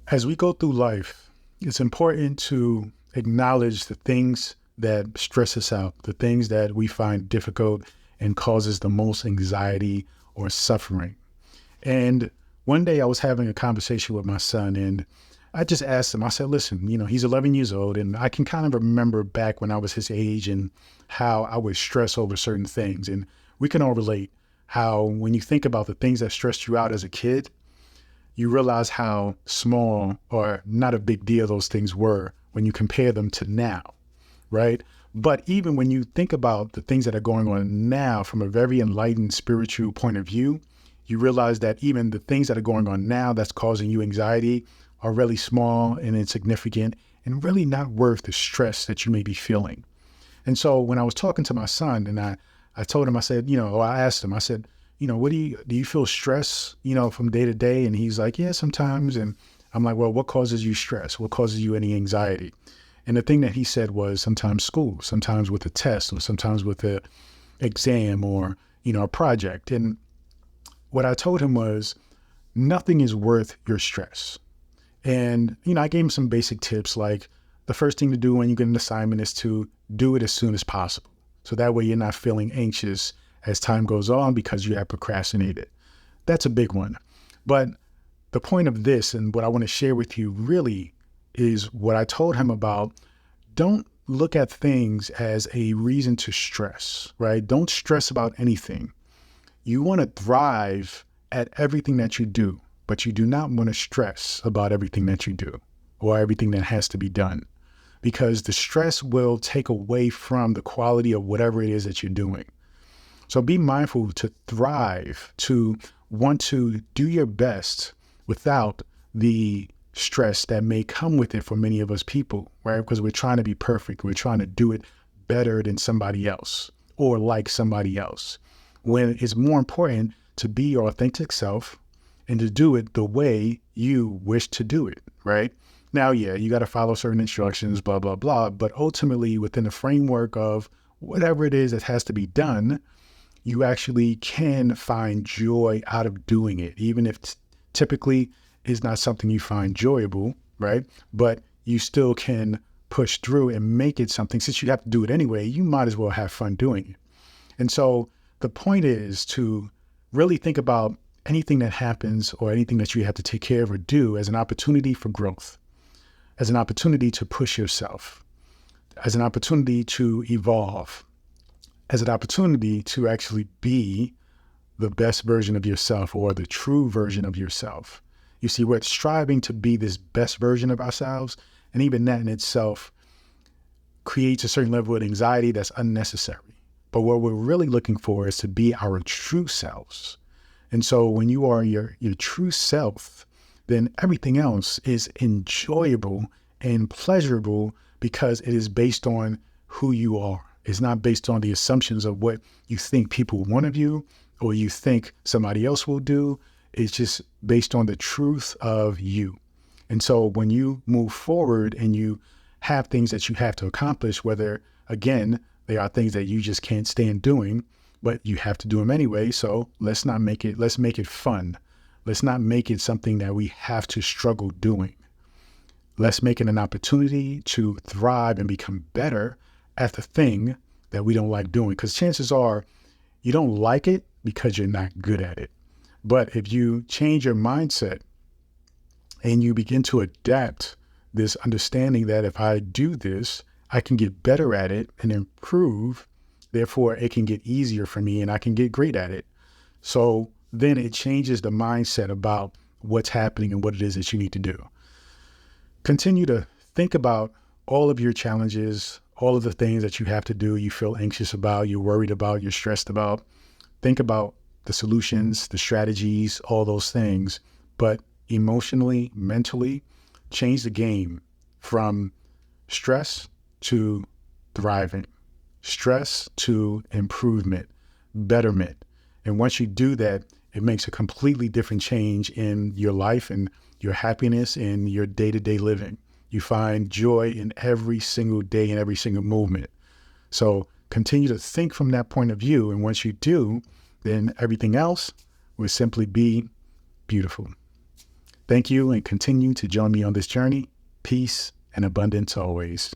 As we go through life, it's important to acknowledge the things that stress us out, the things that we find difficult and causes the most anxiety or suffering. And one day I was having a conversation with my son and I just asked him, I said, listen, he's 11 years old and I can kind of remember back when I was his age and how I would stress over certain things. And we can all relate how when you think about the things that stressed you out as a kid, you realize how small or not a big deal those things were when you compare them to now, right? But even when you think about the things that are going on now from a very enlightened spiritual point of view, you realize that even the things that are going on now that's causing you anxiety are really small and insignificant and really not worth the stress that you may be feeling. And so when I was talking to my son and I told him, I said, or I asked him, I said, what do you feel stress, from day to day? And he's like, yeah, sometimes. And I'm like, well, what causes you stress? What causes you any anxiety? And the thing that he said was sometimes school, sometimes with a test, or sometimes with a exam or, a project. And what I told him was nothing is worth your stress. And, I gave him some basic tips, like the first thing to do when you get an assignment is to do it as soon as possible. So that way you're not feeling anxious as time goes on because you have procrastinated. That's a big one. But the point of this and what I want to share with you really is what I told him about. Don't look at things as a reason to stress, right? Don't stress about anything. You want to thrive at everything that you do, but you do not want to stress about everything that you do or everything that has to be done, because the stress will take away from the quality of whatever it is that you're doing. So be mindful to thrive, to want to do your best without the stress that may come with it for many of us people, right? Because we're trying to be perfect. We're trying to do it better than somebody else or like somebody else, when it's more important to be your authentic self and to do it the way you wish to do it, right? Now, yeah, you got to follow certain instructions, blah, blah, blah. But ultimately, within the framework of whatever it is that has to be done, you actually can find joy out of doing it, even if typically is not something you find enjoyable, right? But you still can push through and make it something. Since you have to do it anyway, you might as well have fun doing it. And so the point is to really think about anything that happens or anything that you have to take care of or do as an opportunity for growth, as an opportunity to push yourself, as an opportunity to evolve, as an opportunity to actually be the best version of yourself or the true version of yourself. You see, we're striving to be this best version of ourselves, and even that in itself creates a certain level of anxiety that's unnecessary. But what we're really looking for is to be our true selves. And so when you are your true self, then everything else is enjoyable and pleasurable because it is based on who you are. It's not based on the assumptions of what you think people want of you or you think somebody else will do. It's just based on the truth of you. And so when you move forward and you have things that you have to accomplish, whether, again, they are things that you just can't stand doing, but you have to do them anyway. So let's make it fun. Let's not make it something that we have to struggle doing. Let's make it an opportunity to thrive and become better at the thing that we don't like doing. Because chances are you don't like it because you're not good at it. But if you change your mindset and you begin to adapt this understanding that if I do this, I can get better at it and improve. Therefore, it can get easier for me and I can get great at it. So then it changes the mindset about what's happening and what it is that you need to do. Continue to think about all of your challenges, all of the things that you have to do, you feel anxious about, you're worried about, you're stressed about. Think about the solutions, the strategies, all those things. But emotionally, mentally, change the game from stress to thriving, stress to improvement, betterment. And once you do that, it makes a completely different change in your life and your happiness and your day-to-day living. You find joy in every single day and every single movement. So continue to think from that point of view. And once you do, then everything else will simply be beautiful. Thank you and continue to join me on this journey. Peace and abundance always.